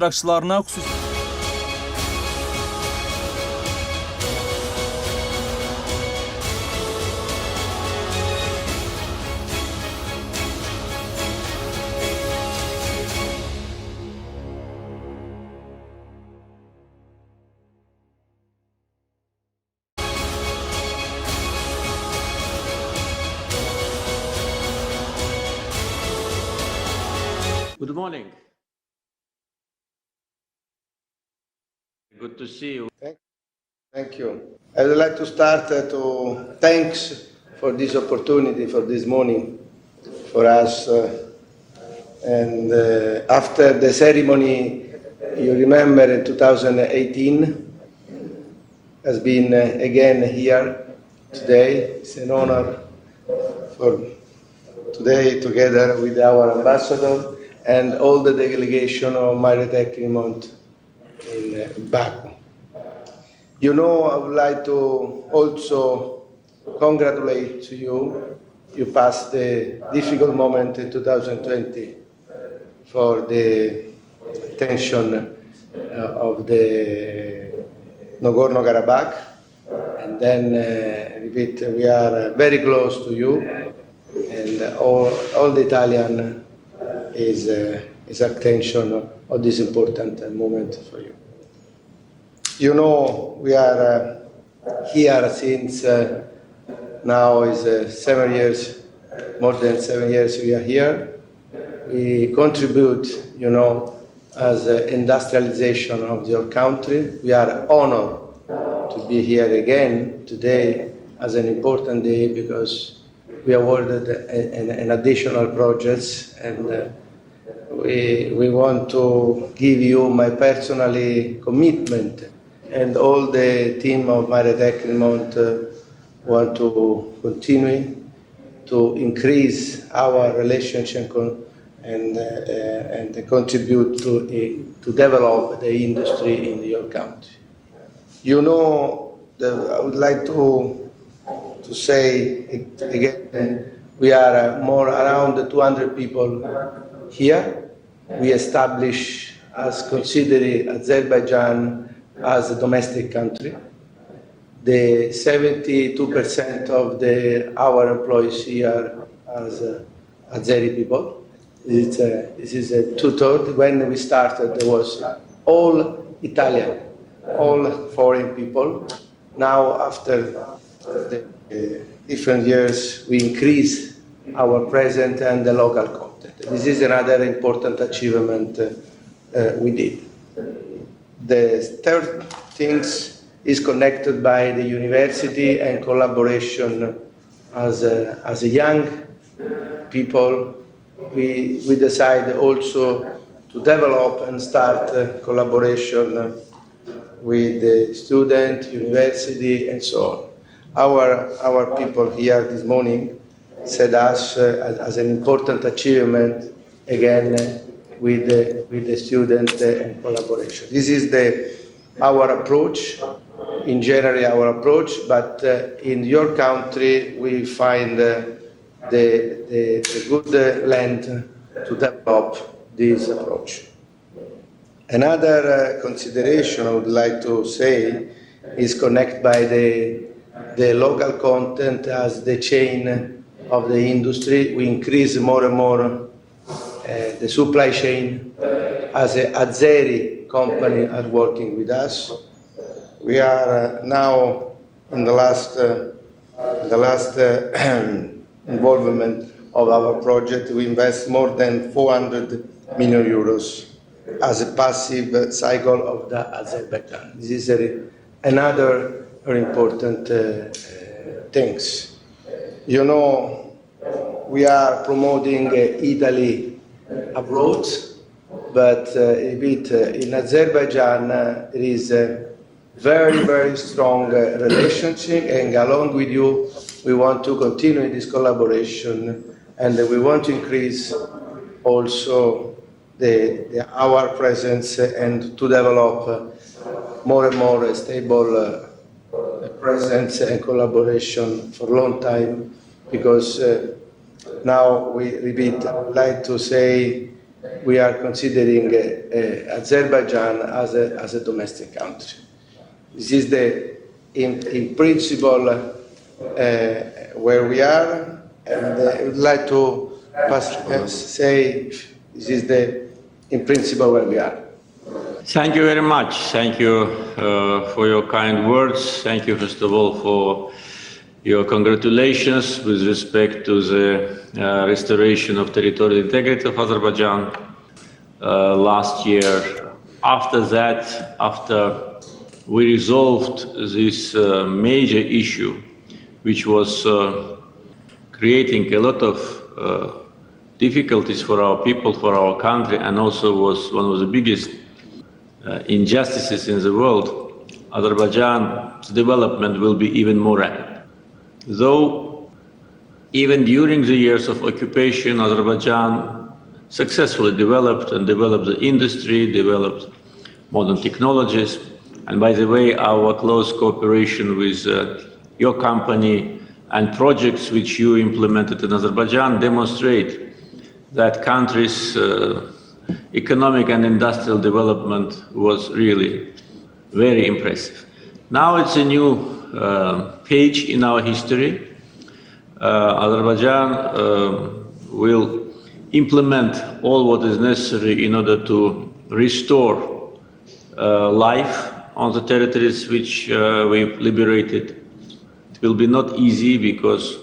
iştirakçılarına xüsusi Good morning. Good to see you. Thank you. I would like to start to thanks for this opportunity for this morning for us. And after the ceremony, you remember in 2018, has been again here today. It's an honor for today together with our ambassador and all the delegation of heyətini in Baku. You know, I would like to also congratulate you. You passed the difficult moment in 2020 for the tension of the Nagorno-Karabakh. And then, repeat, we are very close to you. And all the Italian is attention of this important moment for you. You know, we are here since now is 7 years, more than 7 years we are here. We contribute, you know, as industrialization of your country. We are honored to be here again today as an important day because we awarded an additional projects, and we want to give you my personal commitment, and all the team of heyətini want to continue to increase our relationship and contribute to develop the industry in your country. You know, I would like to say it again, we are more around 200 people here. We establish as considered Azerbaijan as a domestic country. The 72% of our employees here as Azeri people. This is a two-thirds. When we started, there was all Italian, all foreign people. Now, after the different years, we increase our presence and the local content. This is another important achievement we did. The third thing is connected by the university and collaboration as a young people. We decide also to develop and start collaboration with the student, university, and so on. Our people here this morning said us as an important achievement again with the student and collaboration. This is our approach, in general our approach, but in your country we find the good land to develop this approach. Another consideration I would like to say is connected by the local content as the chain of the industry. We increase more and more the supply chain as an Azeri company are working with us. We are now in the last involvement of our project. We invest more than 400 million euros as a passive cycle of the Azerbaijan. This is another very important things. You know, we are promoting Italy abroad, but in Azerbaijan there is a very, very strong relationship, and along with you, we want to continue this collaboration, and we want to increase also our presence and to develop more and more stable presence and collaboration for a long time, because now we repeat, I would like to say we are considering Azerbaijan as a domestic country. This is in principle where we are, and I would like to say this is in principle where we are. Thank you very much. Thank you for your kind words. Thank you, first of all, for your congratulations with respect to the restoration of territorial integrity of Azerbaijan last year. After that, after we resolved this major issue, which was creating a lot of difficulties for our people, for our country, and also was one of the biggest injustices in the world, Azerbaijan's development will be even more rapid. Though even during the years of occupation, Azerbaijan successfully developed the industry, developed modern technologies. And by the way, our close cooperation with your company and projects which you implemented in Azerbaijan demonstrate that country's economic and industrial development was really very impressive. Now it's a new page in our history. Azerbaijan will implement all what is necessary in order to restore life on the territories which we've liberated. It will be not easy because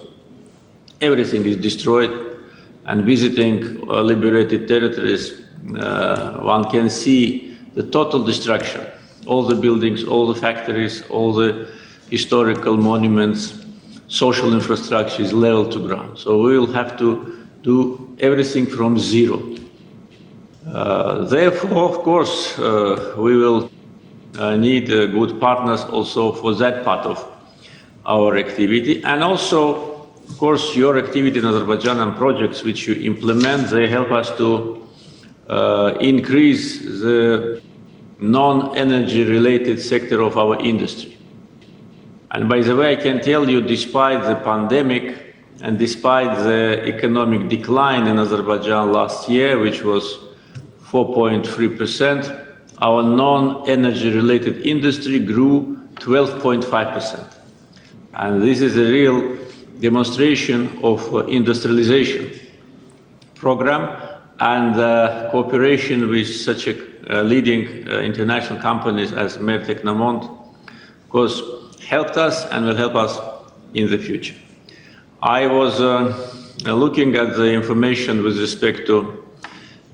everything is destroyed, and visiting liberated territories, one can see the total destruction. All the buildings, all the factories, all the historical monuments, social infrastructure is leveled to ground. So we will have to do everything from zero. Therefore, of course, we will need good partners also for that part of our activity. And also, of course, your activity in Azerbaijan and projects which you implement, they help us to increase the non-energy related sector of our industry. And by the way, I can tell you, despite the pandemic and despite the economic decline in Azerbaijan last year, which was 4.3%, our non-energy related industry grew 12.5%. And this is a real demonstration of industrialization program and cooperation with such a leading international companies as Mer Technomont, of course, helped us and will help us in the future. I was looking at the information with respect to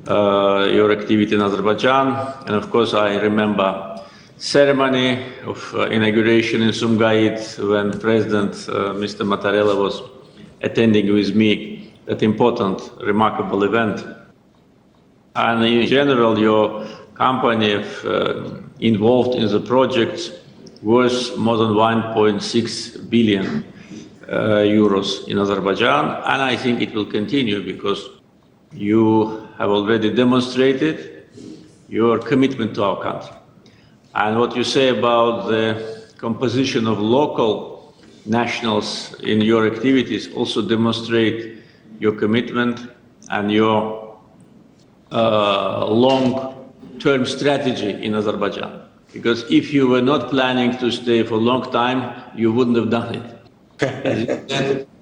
your activity in Azerbaijan, and of course I remember ceremony of inauguration in Sumgait when President Mr. Mattarella was attending with me that important, remarkable event. And in general, your company involved in the project worth more than 1.6 billion euros in Azerbaijan, and I think it will continue because you have already demonstrated your commitment to our country. And what you say about the composition of local nationals in your activities also demonstrate your commitment and your long-term strategy in Azerbaijan. Because if you were not planning to stay for a long time, you wouldn't have done it.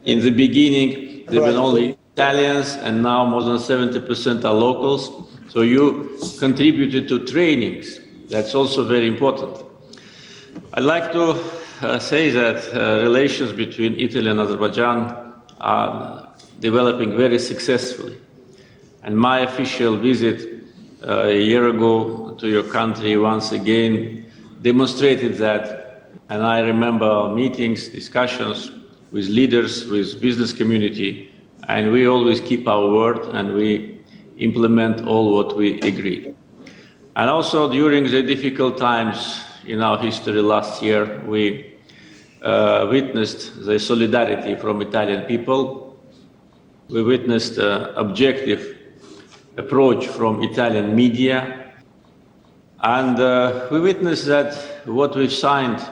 In the beginning, there were only Italians, and now more than 70% are locals. So you contributed to trainings. That's also very important. I'd like to say that relations between Italy and Azerbaijan are developing very successfully. And my official visit a year ago to your country once again demonstrated that. And I remember meetings, discussions with leaders, with business community, and we always keep our word and we implement all what we agreed. And also during the difficult times in our history last year, we witnessed the solidarity from Italian people. We witnessed objective approach from Italian media. And we witnessed that what we've signed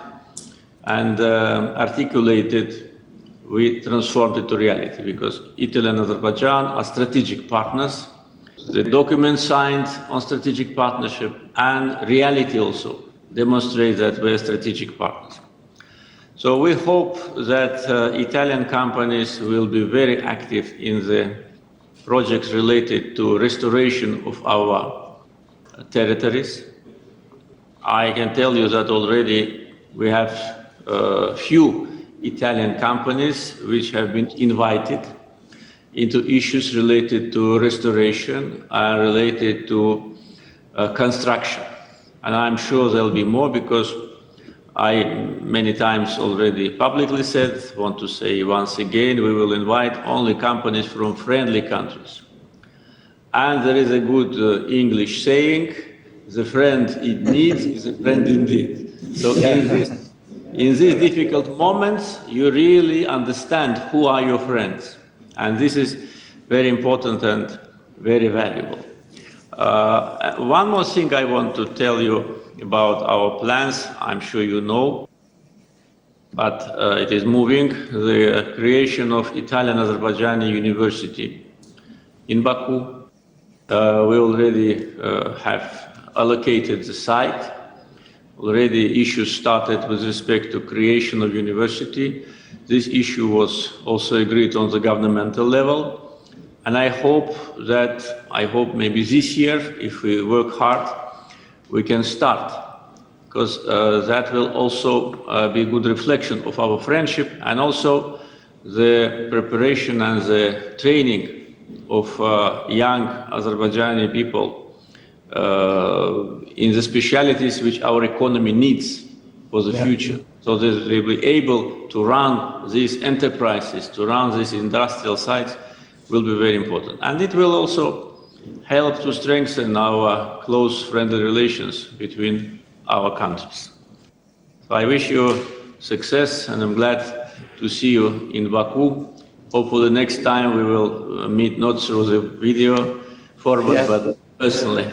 and articulated, we transformed it to reality, because Italy and Azerbaijan are strategic partners. The document signed on strategic partnership and reality also demonstrate that we're strategic partners. So we hope that Italian companies will be very active in the projects related to restoration of our territories. I can tell you that already we have few Italian companies which have been invited into issues related to restoration and related to construction. And I'm sure there'll be more, because I many times already publicly said, want to say once again, we will invite only companies from friendly countries. And there is a good English saying, the friend in need is a friend indeed. So in these difficult moments, you really understand who are your friends. And this is very important and very valuable. One more thing I want to tell you about our plans. I'm sure you know, but it is moving. The creation of Italian-Azerbaijani University in Baku. We already have allocated the site. Already issues started with respect to creation of university. This issue was also agreed on the governmental level. And I hope maybe this year, if we work hard, we can start, because that will also be a good reflection of our friendship, and also the preparation and the training of young Azerbaijani people in the specialities which our economy needs for the future, so that they will be able to run these enterprises, to run these industrial sites, will be very important. And it will also help to strengthen our close friendly relations between our countries. So I wish you success, and I'm glad to see you in Baku. Hopefully next time we will meet not through the video format, but personally.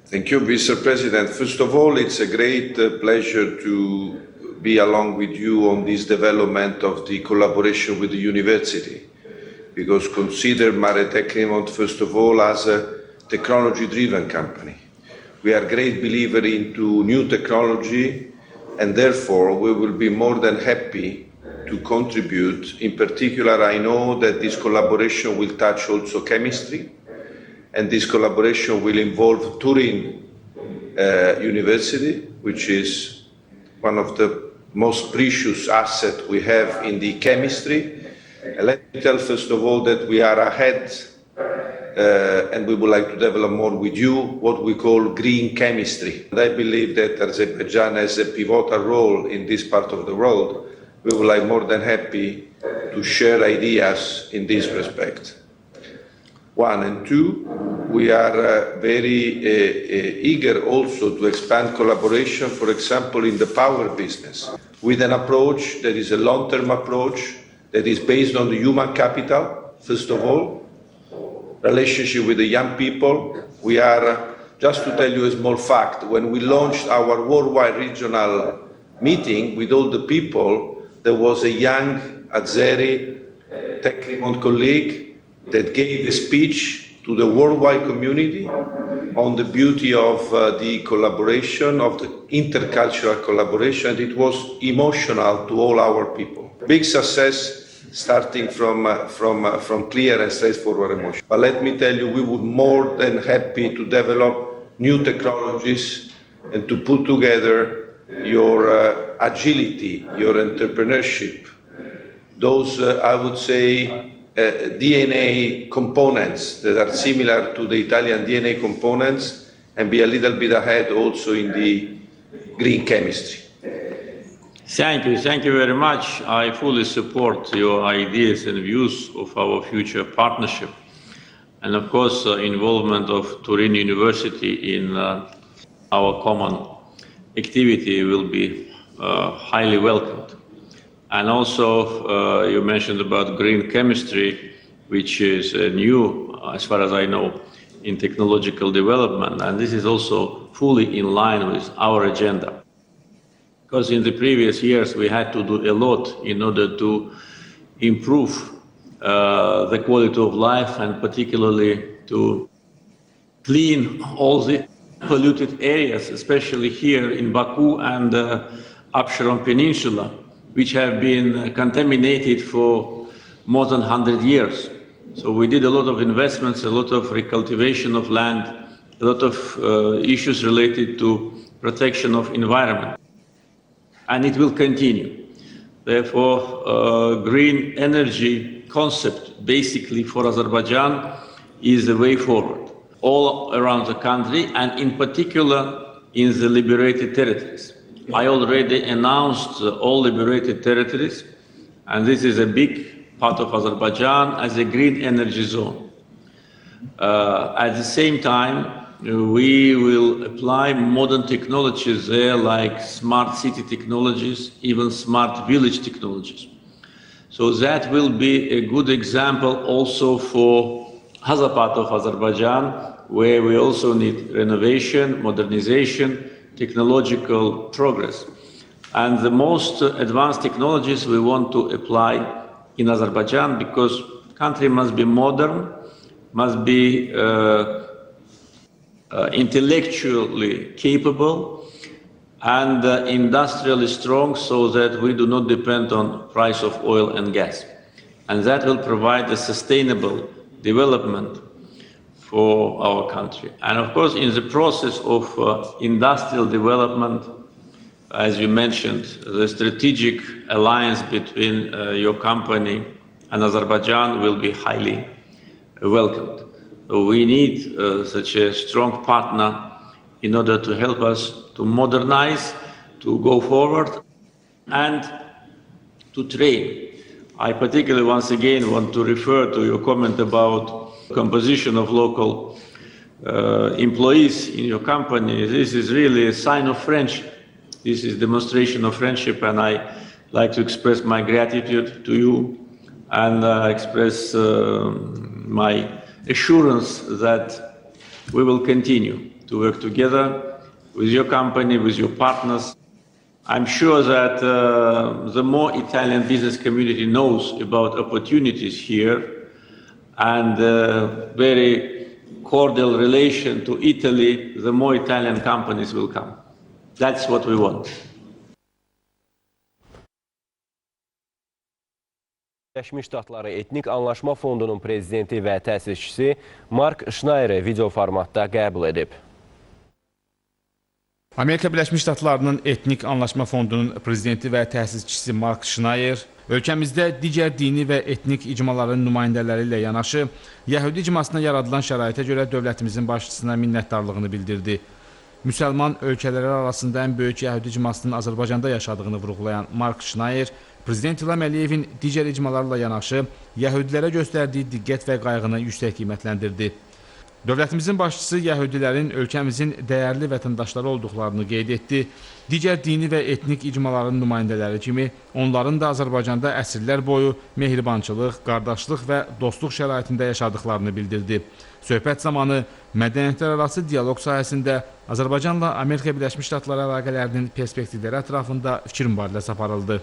Thank you, Mr. President. First of all, it's a great pleasure to be along with you on this development of the collaboration with the university, because consider Mare Tecnimont, first of all, as a technology-driven company. We are great believers into new technology, and therefore we will be more than happy to contribute. In particular, I know that this collaboration will touch also chemistry, and this collaboration will involve Turin University, which is one of the most precious assets we have in the chemistry. Let me tell first of all that we are ahead, and we would like to develop more with you what we call green chemistry. And I believe that Azerbaijan has a pivotal role in this part of the world. We would like more than happy to share ideas in this respect. One, and two, we are very eager also to expand collaboration, for example, in the power business, with an approach that is a long-term approach that is based on the human capital, first of all, relationship with the young people. We are, just to tell you a small fact, when we launched our worldwide regional meeting with all the people, there was a young Azeri Tecnimont colleague that gave a speech to the worldwide community on the beauty of the collaboration, of the intercultural collaboration. And it was emotional to all our people. Big success, starting from clear and straightforward emotion. But let me tell you, we would more than happy to develop new technologies and to put together your agility, your entrepreneurship, those, I would say, DNA components that are similar to the Italian DNA components, and be a little bit ahead also in the green chemistry. Thank you very much. I fully support your ideas and views of our future partnership, and of course involvement of Turin University in our common activity will be highly welcomed. And also you mentioned about green chemistry, which is new, as far as I know, in technological development, and this is also fully in line with our agenda. Because in the previous years we had to do a lot in order to improve the quality of life, and particularly to clean all the polluted areas, especially here in Baku and Absheron Peninsula, which have been contaminated for more than 100 years. So we did a lot of investments, a lot of recultivation of land, a lot of issues related to protection of environment. And it will continue. Therefore, green energy concept basically for Azerbaijan is the way forward, all around the country and in particular in the liberated territories. I already announced all liberated territories, and this is a big part of Azerbaijan as a green energy zone. At the same time, we will apply modern technologies there like smart city technologies, even smart village technologies. So that will be a good example also for other part of Azerbaijan, where we also need renovation, modernization, technological progress. And the most advanced technologies we want to apply in Azerbaijan because the country must be modern, must be intellectually capable and industrially strong so that we do not depend on price of oil and gas. And that will provide a sustainable development for our country. And of course, in the process of industrial development, as you mentioned, the strategic alliance between your company and Azerbaijan will be highly welcomed. We need such a strong partner in order to help us to modernize, to go forward, and to train. I particularly, once again, want to refer to your comment about composition of local employees in your company. This is really a sign of friendship. This is demonstration of friendship, and I like to express my gratitude to you and express my assurance that we will continue to work together with your company, with your partners. I'm sure that the more Italian business community knows about opportunities here and very cordial relation to Italy, the more Italian companies will come. That's what we want. Birləşmiş Ştatları Etnik Anlaşma Fondunun prezidenti və təsisçisi Mark Schneyeri video formatda qəbul edib. Amerika Birləşmiş Ştatlarının Etnik Anlaşma Fondunun prezidenti və təsisçisi Mark Schneyer ölkəmizdə digər dini və etnik icmaların nümayəndələri ilə yanaşı, Yəhudi icmasına yaradılan şəraitə görə dövlətimizin başçısına minnətdarlığını bildirdi. Müsəlman ölkələri arasında ən böyük Yəhudi icmasının Azərbaycanda yaşadığını vurğulayan Mark Schneyer, Prezident İlham Əliyevin digər icmalarla yanaşı, Yəhudilərə göstərdiyi diqqət və qayğını yüksək qiymətləndirdi. Dövlətimizin başçısı Yəhudilərin ölkəmizin dəyərli vətəndaşları olduqlarını qeyd etdi. Digər dini və etnik icmaların nümayəndələri kimi onların da Azərbaycanda əsrlər boyu mehribançılıq, qardaşlıq və dostluq şəraitində yaşadıqlarını bildirdi. Söhbət zamanı mədəniyyətlərarası dialoq sahəsində Azərbaycanla Amerika Birləşmiş Ştatları əlaqələrinin perspektivləri ətrafında fikir mübadiləsi aparıldı.